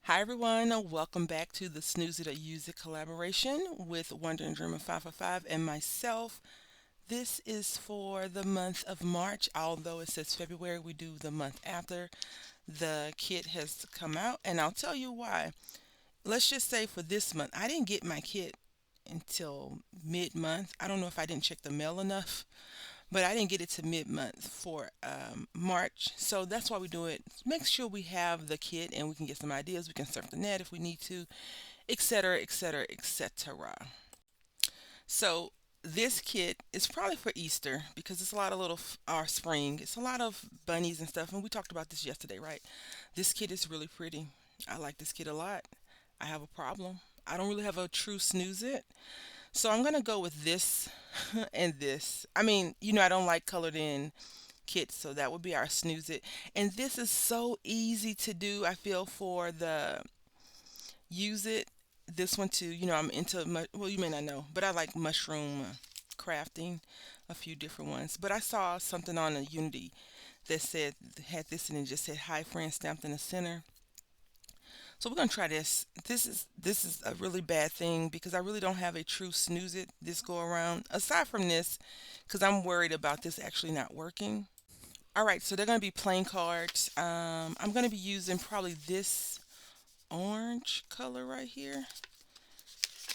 Hi everyone, welcome back to the Snooze It or Use It collaboration with Wonder and German 555 and myself. This is for the month of March, although it says February, we do the month after. The kit has come out, and I'll tell you why. Let's just say for this month, I didn't get my kit until mid-month. I don't know if I didn't check the mail enough, but I didn't get it to mid-month for March. So that's why we do it. Make sure we have the kit and we can get some ideas. We can surf the net if we need to, etc., etc., etc. So this kit is probably for Easter because it's a lot of little or spring. It's a lot of bunnies and stuff, and we talked about this yesterday, right? This kit is really pretty. I like this kit a lot. I have a problem. I don't really have a true snooze it. So I'm gonna go with this and this. I mean, I don't like colored in kits, so that would be our snooze it. And this is so easy to do. I feel for the use it. This one too. I'm into well, you may not know, but I like mushroom crafting, a few different ones. But I saw something on the Unity that said had this and it just said "Hi friend" stamped in the center. So we're gonna try this. This is a really bad thing because I really don't have a true snooze it this go around. Aside from this, because I'm worried about this actually not working. All right, so they're gonna be plain cards. I'm gonna be using probably this orange color right here.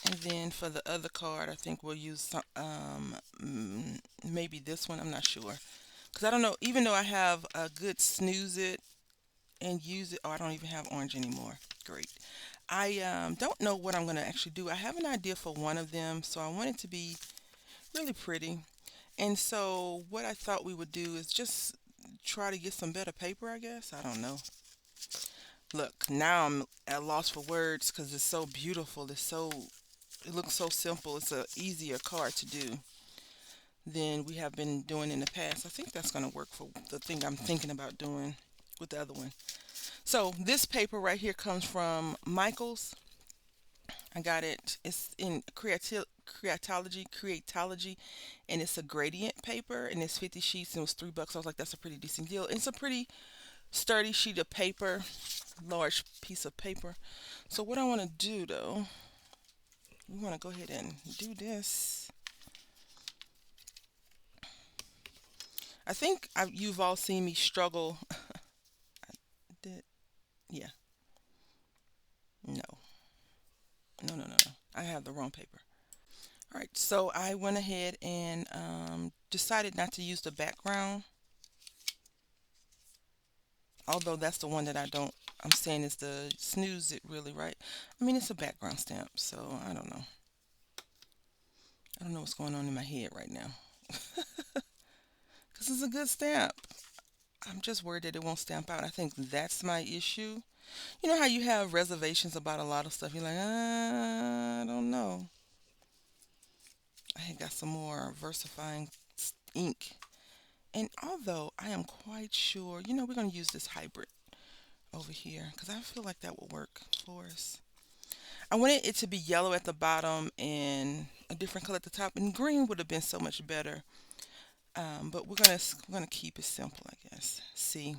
And then for the other card, I think we'll use some, maybe this one. I'm not sure. Because I don't know, even though I have a good snooze it and use it. Oh, I don't even have orange anymore. Great. I don't know what I'm going to actually do. I have an idea for one of them, so I want it to be really pretty. And so what I thought we would do is just try to get some better paper, I guess. I don't know. Look, now I'm at a loss for words because it's so beautiful. It looks so simple. It's a easier card to do than we have been doing in the past. I think that's going to work for the thing I'm thinking about doing with the other one. So this paper right here comes from Michael's. I got it. It's in creatology, and it's a gradient paper, and it's 50 sheets, and it was $3. I was like, that's a pretty decent deal. And it's a pretty sturdy sheet of paper, large piece of paper. So what I want to do though, we want to go ahead and do this. I think you've all seen me struggle. Did, yeah, no, no. I have the wrong paper. All right, so I went ahead and decided not to use the background, although that's the one that I don't. I'm saying is the snooze it really, right? I mean, it's a background stamp, so I don't know. I don't know what's going on in my head right now. Because it's a good stamp. I'm just worried that it won't stamp out. I think that's my issue. You know how you have reservations about a lot of stuff? You're like, I don't know. I had got some more versifying ink. And although I am quite sure, we're going to use this hybrid over here because I feel like that will work for us. I wanted it to be yellow at the bottom and a different color at the top, and green would have been so much better. But we're gonna keep it simple, I guess. See,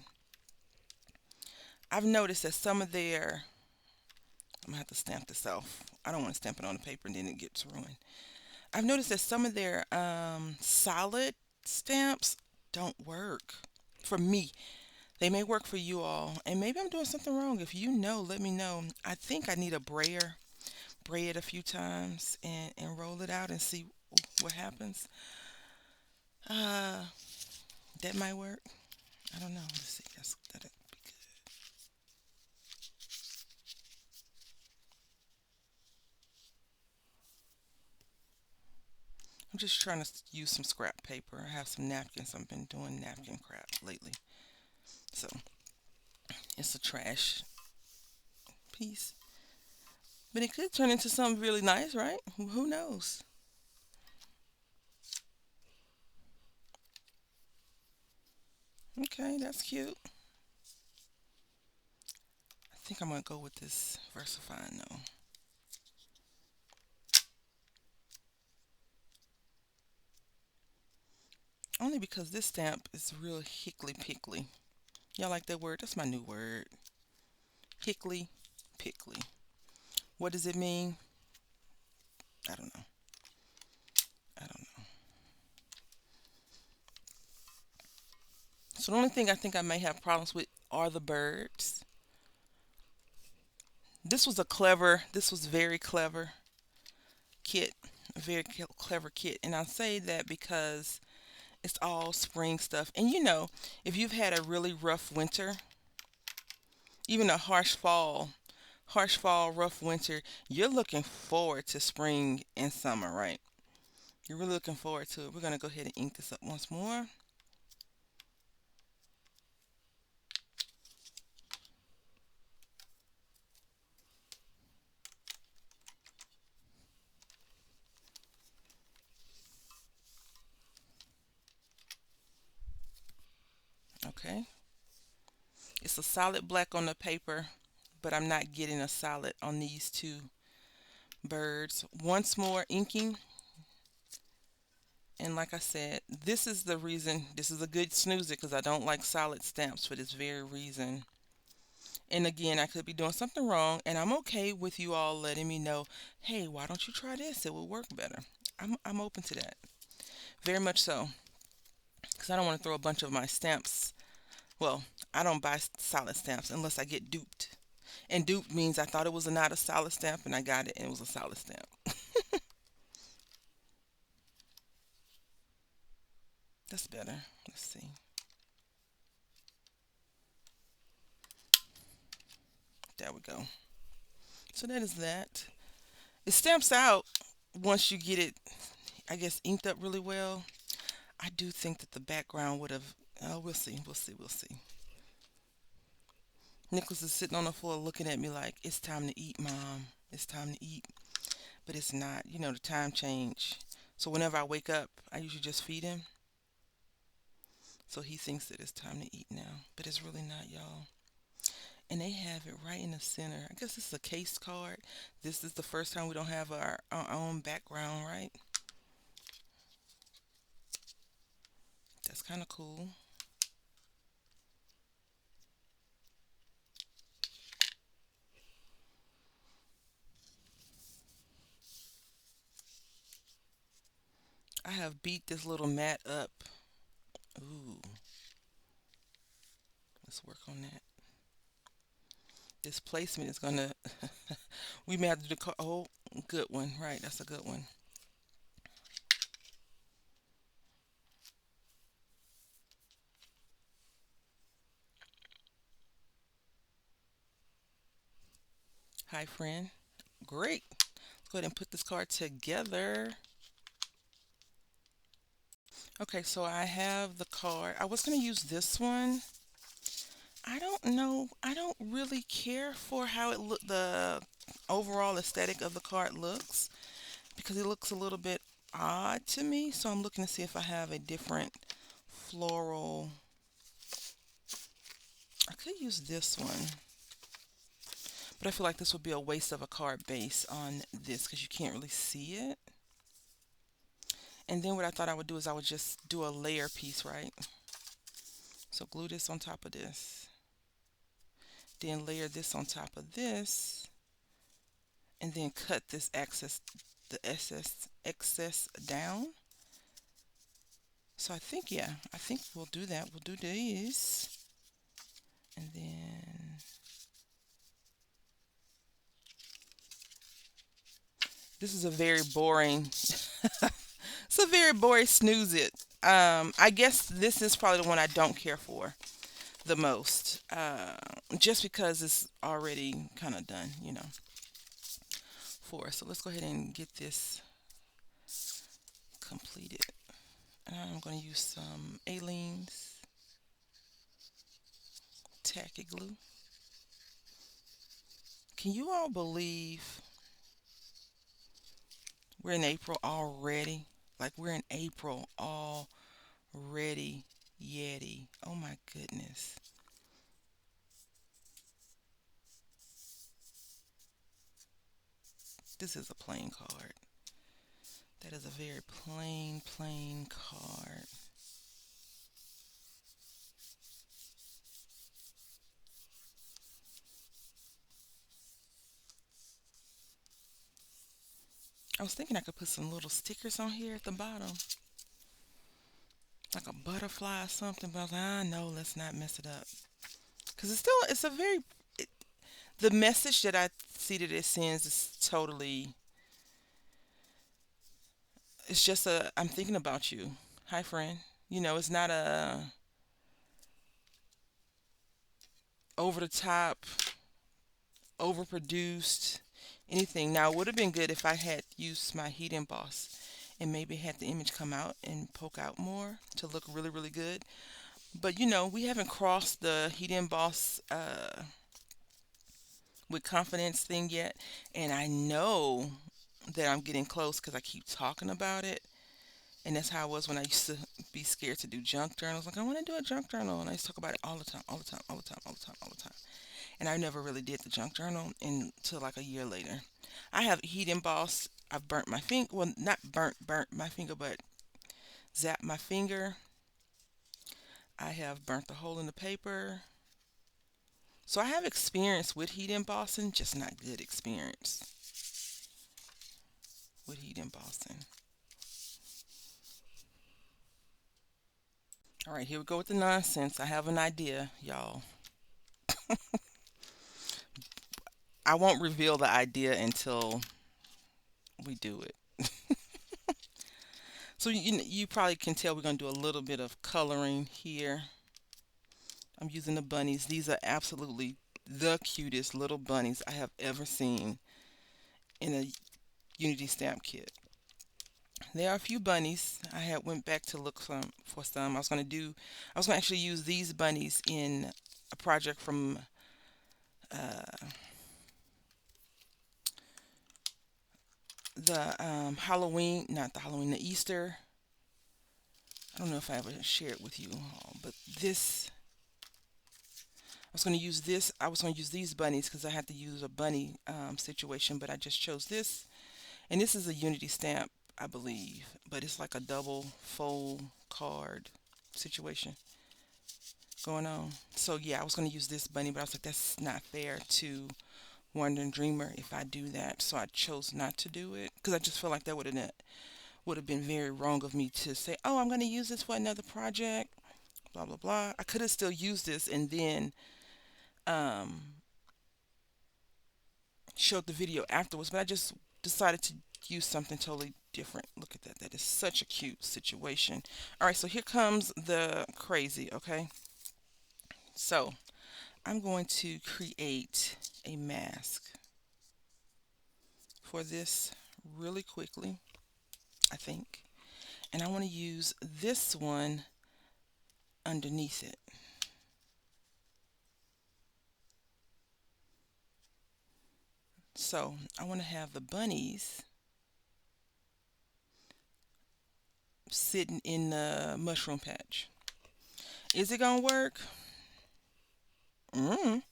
I've noticed that some of their I'm gonna have to stamp this off. I don't want to stamp it on the paper and then it gets ruined. I've noticed that some of their solid stamps don't work for me. They may work for you all, and maybe I'm doing something wrong. If you know, let me know. I think I need a brayer, bray it a few times, and roll it out and see what happens. Uh, that might work. I don't know. Let's see. That'd be good. I'm just trying to use some scrap paper. I have some napkins. I've been doing napkin craft lately, so it's a trash piece, but it could turn into something really nice, right? Who knows? Okay, that's cute. I think I'm gonna go with this versifying though. Only because this stamp is real hickly pickly. Y'all like that word? That's my new word. Hickly pickly. What does it mean? I don't know. I don't know. So the only thing I think I may have problems with are the birds. This was very clever kit, a very clever kit. And I say that because it's all spring stuff. And if you've had a really rough winter, even a harsh fall, rough winter, you're looking forward to spring and summer, right? You're really looking forward to it. We're going to go ahead and ink this up once more. Okay. It's a solid black on the paper, but I'm not getting a solid on these two birds. Once more inking. And like I said, this is the reason, this is a good snoozer because I don't like solid stamps for this very reason. And again, I could be doing something wrong, and I'm okay with you all letting me know, hey, why don't you try this? It will work better. I'm open to that. Very much so. Because I don't want to throw a bunch of my stamps. Well, I don't buy solid stamps unless I get duped. And duped means I thought it was not a solid stamp and I got it and it was a solid stamp. That's better. Let's see. There we go. So that is that. It stamps out once you get it, I guess, inked up really well. I do think that the background would have, we'll see, we'll see, we'll see. Nicholas is sitting on the floor looking at me like, it's time to eat, Mom. It's time to eat. But it's not. The time change. So whenever I wake up, I usually just feed him. So he thinks that it's time to eat now. But it's really not, y'all. And they have it right in the center. I guess this is a case card. This is the first time we don't have our own background, right? That's kind of cool. I have beat this little mat up. Ooh, let's work on that. This placement is gonna. We may have to do the. Oh, good one. Right, that's a good one. Hi, friend. Great. Let's go ahead and put this card together. Okay, so I have the card. I was gonna use this one. I don't know. I don't really care for how it look. The overall aesthetic of the card looks because it looks a little bit odd to me. So I'm looking to see if I have a different floral. I could use this one, but I feel like this would be a waste of a card base on this because you can't really see it. And then what I thought I would do is I would just do a layer piece, right? So glue this on top of this. Then layer this on top of this. And then cut this excess down. So I think, yeah, I think we'll do that. We'll do these. And then this is a very boring, it's a very boring snooze it. I guess this is probably the one I don't care for the most. Just because it's already kind of done, for us. So let's go ahead and get this completed. And I'm going to use some Aleene's tacky glue. Can you all believe we're in April already? Like we're in April already. Yeti. Oh my goodness. This is a plain card. That is a very plain card. I was thinking I could put some little stickers on here at the bottom, like a butterfly or something, but I was like, ah, no, let's not mess it up. Because it's a very, it, the message that I see that it sends is totally, it's just I'm thinking about you. Hi, friend. It's not a over the top, overproduced, anything. Now, it would have been good if I had used my heat emboss and maybe had the image come out and poke out more to look really, really good. But we haven't crossed the heat emboss with confidence thing yet, and I know that I'm getting close because I keep talking about it. And that's how I was when I used to be scared to do junk journals. Like, I want to do a junk journal. And I used to talk about it all the time, all the time, all the time, all the time, all the time. And I never really did the junk journal until like a year later. I have heat embossed. I've burnt my finger. Well, not burnt my finger, but zapped my finger. I have burnt the hole in the paper. So I have experience with heat embossing, just not good experience with heat embossing. All right, here we go with the nonsense. I have an idea, y'all. I won't reveal the idea until we do it. So you probably can tell we're going to do a little bit of coloring here. I'm using the bunnies. These are absolutely the cutest little bunnies I have ever seen in a Unity stamp kit. There are a few bunnies. I had went back to look for some. I was going to actually use these bunnies in a project from uh, the Halloween, not the Halloween, the Easter. I don't know if I ever shared with you all, but I was going to use this. I was going to use these bunnies because I had to use a bunny situation, but I just chose this. And this is a Unity stamp, I believe, but it's like a double fold card situation going on. So yeah, I was going to use this bunny, but I was like, that's not fair to Wandering Dreamer if I do that. So I chose not to do it because I just feel like that would have been very wrong of me to say, oh, I'm going to use this for another project, blah blah blah. I could have still used this and then um, showed the video afterwards, but I just decided to use something totally different. Look at that. That is such a cute situation. All right, so here comes the crazy, okay? So I'm going to create a mask for this really quickly, I think. And I want to use this one underneath it. So I want to have the bunnies sitting in the mushroom patch. Is it gonna work? Mm.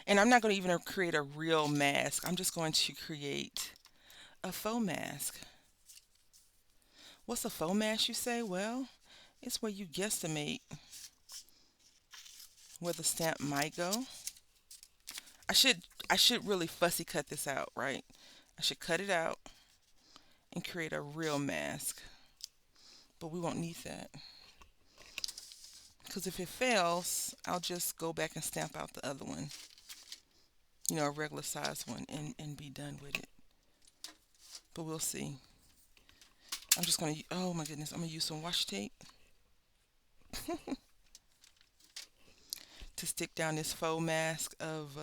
And I'm not going to even create a real mask. I'm just going to create a faux mask. What's a faux mask, you say? Well, it's where you guesstimate where the stamp might go. I should I should really fussy cut this out, right? I should cut it out and create a real mask. But we won't need that. Because if it fails, I'll just go back and stamp out the other one. A regular size one and be done with it. But we'll see. I'm just going to, oh my goodness, I'm going to use some washi tape to stick down this faux mask of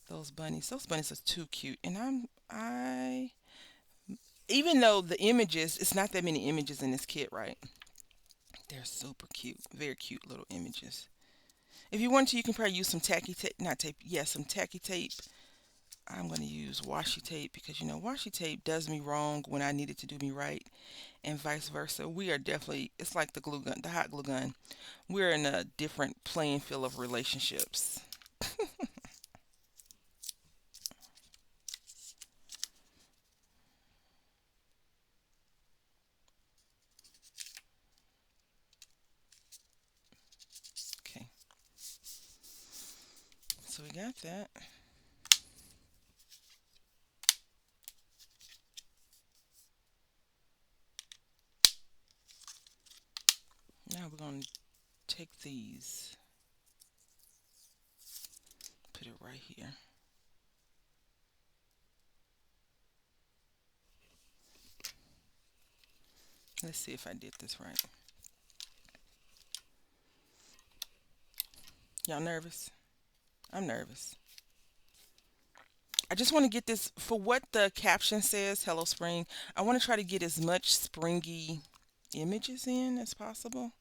those bunnies. Those bunnies are too cute. And I even though the images, it's not that many images in this kit, right? They're super cute. Very cute little images. If you want to, you can probably use some tacky tape, not tape, yeah, some tacky tape. I'm going to use washi tape because washi tape does me wrong when I need it to do me right, and vice versa. We are definitely, it's like the glue gun, the hot glue gun. We're in a different playing field of relationships. Okay. So we got that. Now we're going to take these, put it right here. Let's see if I did this right. Y'all nervous? I'm nervous. I just want to get this for what the caption says, Hello Spring. I want to try to get as much springy images in as possible.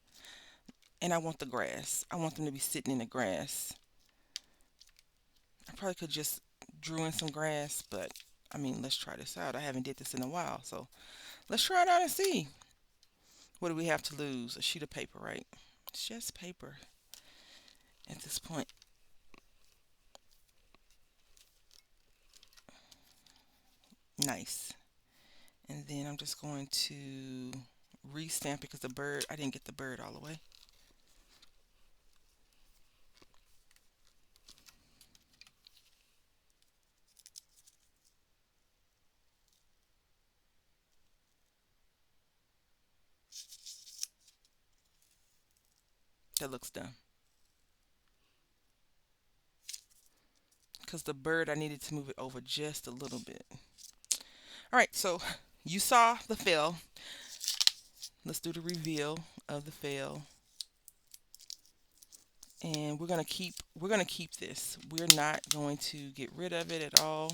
And I want the grass. I want them to be sitting in the grass. I probably could just drew in some grass, but I mean, let's try this out. I haven't did this in a while, so let's try it out and see. What do we have to lose? A sheet of paper, right? It's just paper at this point. Nice. And then I'm just going to restamp because the bird, I didn't get the bird all the way. That looks done. Because the bird, I needed to move it over just a little bit. All right, so you saw the fail. Let's do the reveal of the fail. And we're gonna keep this. We're not going to get rid of it at all.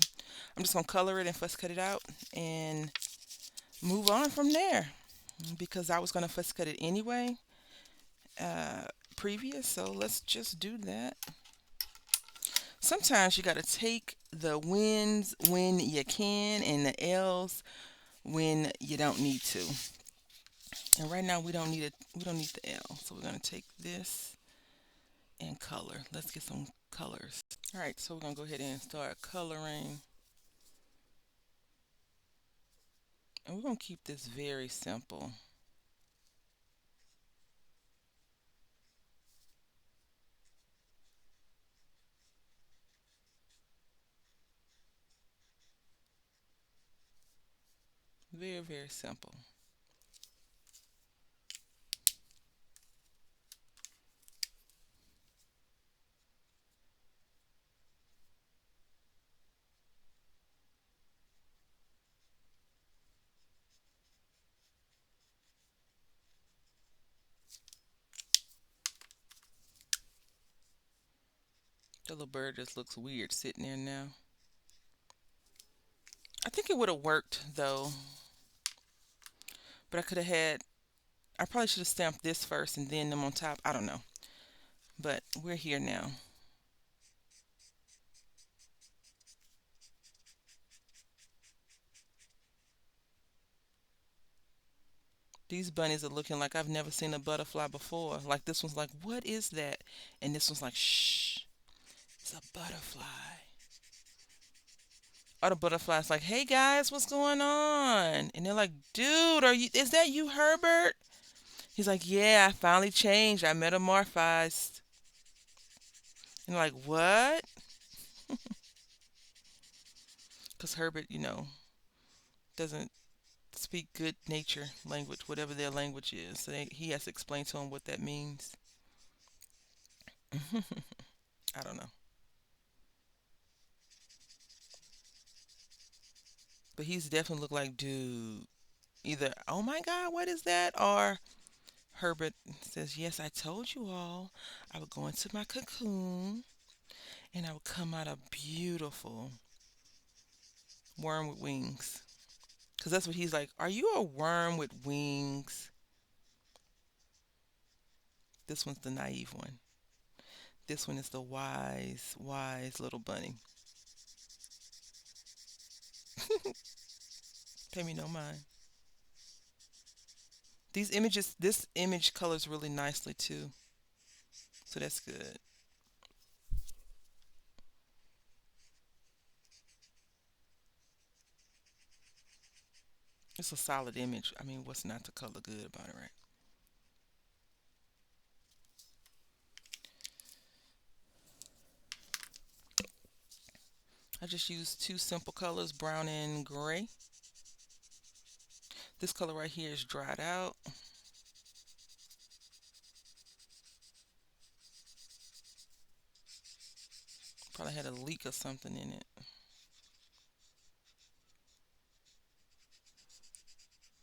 I'm just gonna color it and fuss cut it out and move on from there because I was gonna fuss cut it anyway previous, so let's just do that. Sometimes you got to take the wins when you can and the L's when you don't need to. And right now we don't need it. We don't need the L. So we're going to take this and color. Let's get some colors. All right, so we're going to go ahead and start coloring. And we're going to keep this very simple. Very, very simple. The little bird just looks weird sitting there now. I think it would have worked though, but I probably should have stamped this first and then them on top. I don't know, but we're here now. These bunnies are looking like I've never seen a butterfly before. Like this one's like, what is that? And this one's like, shh, it's a butterfly. Or the butterfly's like, hey guys, what's going on? And they're like, dude, is that you, Herbert? He's like, yeah, I finally changed. I metamorphized. And they're like, what? Because Herbert, doesn't speak good nature language, whatever their language is. So he has to explain to them what that means. I don't know. But he's definitely looked like, dude, either, oh my God, what is that? Or Herbert says, yes, I told you all I would go into my cocoon and I would come out a beautiful worm with wings. Because that's what he's like. Are you a worm with wings? This one's the naive one. This one is the wise, wise little bunny. Pay me no mind. This image colors really nicely too. So that's good. It's a solid image. I mean, what's not to color good about it, right? I just used two simple colors, brown and gray. This color right here is dried out. Probably had a leak or something in it.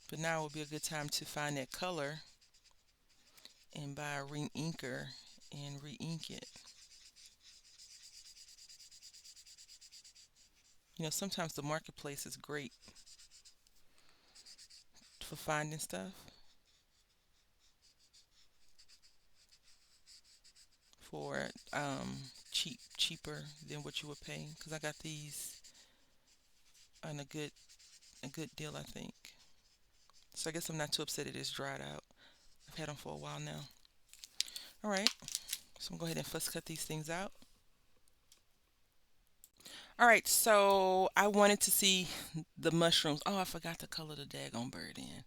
But now would be a good time to find that color and buy a re-inker and re-ink it. Sometimes the marketplace is great for finding stuff for cheaper than what you would pay. Because I got these on a good deal, I think. So I guess I'm not too upset it is dried out. I've had them for a while now. All right, so I'm gonna go ahead and fuss cut these things out. All right, so I wanted to see the mushrooms. Oh, I forgot to color the daggone bird in.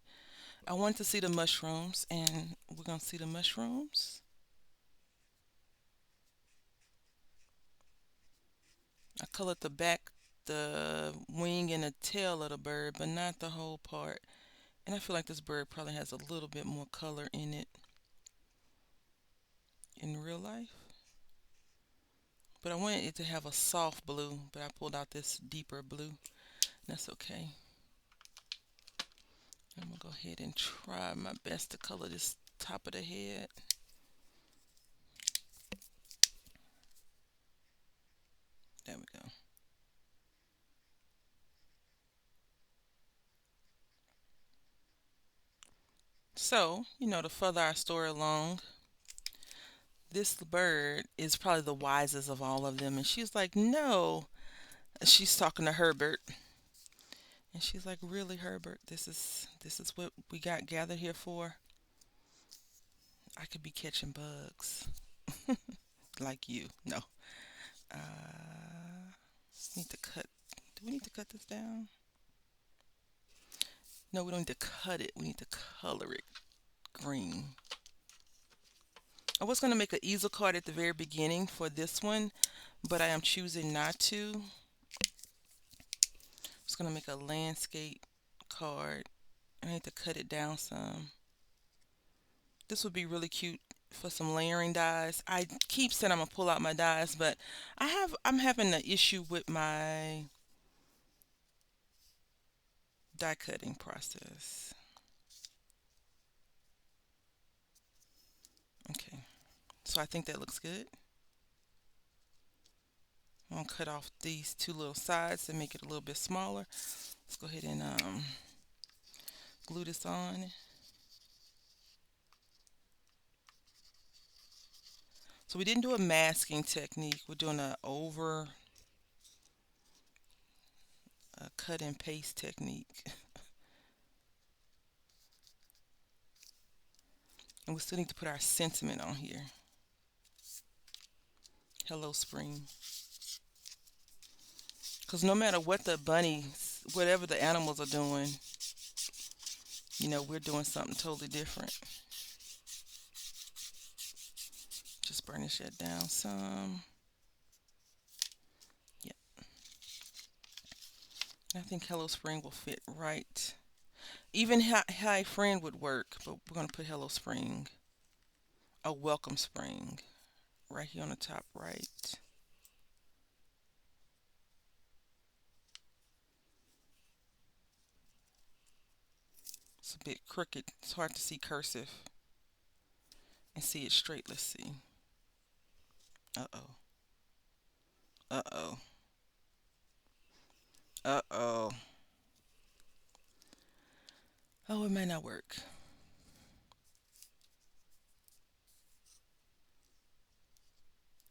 I wanted to see the mushrooms, and we're gonna see the mushrooms. I colored the back, the wing, and the tail of the bird, but not the whole part. And I feel like this bird probably has a little bit more color in it in real life. But I wanted it to have a soft blue, but I pulled out this deeper blue. That's okay. I'm gonna go ahead and try my best to color this top of the head. There we go. So, to further our story along, this bird is probably the wisest of all of them. And she's like, no. She's talking to Herbert. And she's like, really, Herbert, this is what we got gathered here for? I could be catching bugs. Like you. No. Uh, need to cut. Do we need to cut this down? No, we don't need to cut it. We need to color it green. I was going to make an easel card at the very beginning for this one, but I am choosing not to. I'm just going to make a landscape card. I need to cut it down some. This would be really cute for some layering dies. I keep saying I'm going to pull out my dies, but I'm having an issue with my die cutting process. Okay, so I think that looks good. I'm gonna cut off these two little sides and make it a little bit smaller. Let's go ahead and glue this on. So we didn't do a masking technique. We're doing a cut and paste technique. And we still need to put our sentiment on here. Hello, spring. Because no matter what the bunnies, whatever the animals are doing, we're doing something totally different. Just burnish that down some. Yep. I think Hello Spring will fit right. Even Hi Friend would work, but we're going to put Hello Spring. A Welcome Spring. Right here on the top right. It's a bit crooked. It's hard to see cursive and see it straight. Let's see. Uh-oh. Uh-oh. Uh-oh. Oh, it may not work.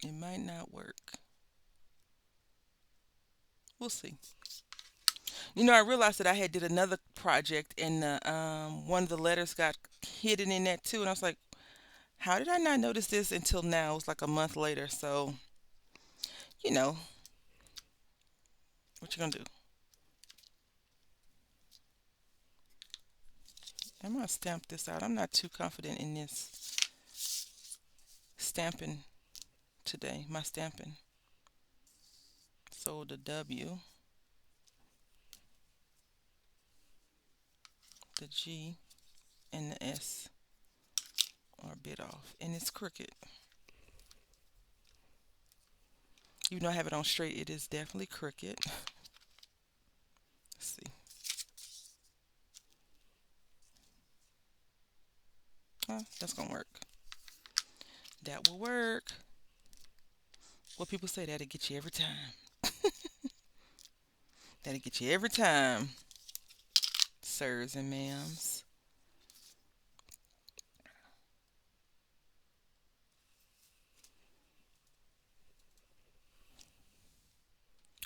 It might not work. We'll see. I realized that I had did another project and one of the letters got hidden in that too. And I was like, how did I not notice this until now? It was like a month later. So, you know, what you gonna do? I'm gonna stamp this out. I'm not too confident in this stamping today. My stamping. So the W, the G, and the S are a bit off. And it's crooked. Even though I have it on straight, it is definitely crooked. Let's see. That's gonna work. That will work. What people say, that'll get you every time. That'll get you every time, sirs and ma'ams.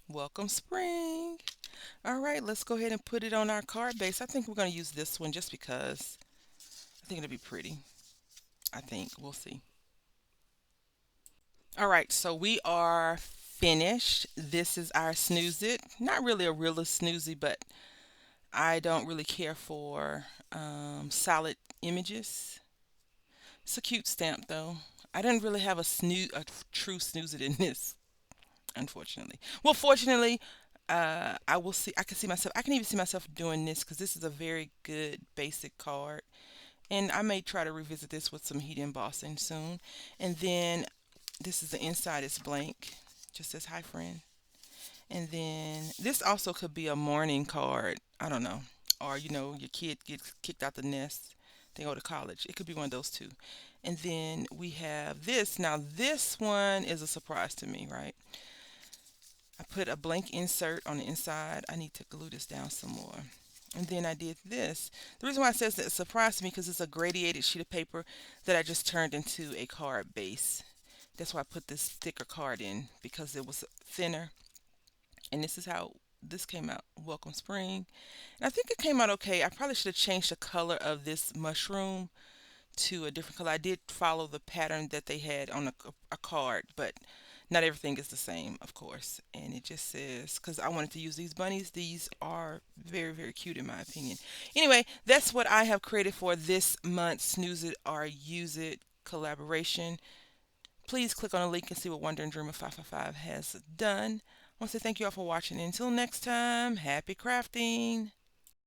Welcome spring. All right, let's go ahead and put it on our card base. I think we're going to use this one just because I think it'll be pretty. I think. We'll see. All right, so we are finished. This is our snooze it. Not really a realist snoozy, but I don't really care for solid images. It's a cute stamp though. I didn't really have a true snooze it in this, unfortunately. Well, fortunately, I will see. I can see myself. I can even see myself doing this because this is a very good basic card, and I may try to revisit this with some heat embossing soon. And then this is the inside. It's blank. Just says hi, friend. And then this also could be a morning card. I don't know. Or, your kid gets kicked out the nest. They go to college. It could be one of those two. And then we have this. Now, this one is a surprise to me, right? I put a blank insert on the inside. I need to glue this down some more. And then I did this. The reason why it says that it surprised me because it's a gradiated sheet of paper that I just turned into a card base. That's why I put this thicker card in because it was thinner. And this is how this came out. Welcome spring. And I think it came out okay. I probably should have changed the color of this mushroom to a different color. I did follow the pattern that they had on a card, but not everything is the same, of course. And it just says, because I wanted to use these bunnies, these are very, very cute in my opinion. Anyway, that's what I have created for this month's Snooze It or Use It collaboration. Please click on the link and see what Wonder and Dreamer 555 has done. I want to say thank you all for watching. Until next time, happy crafting.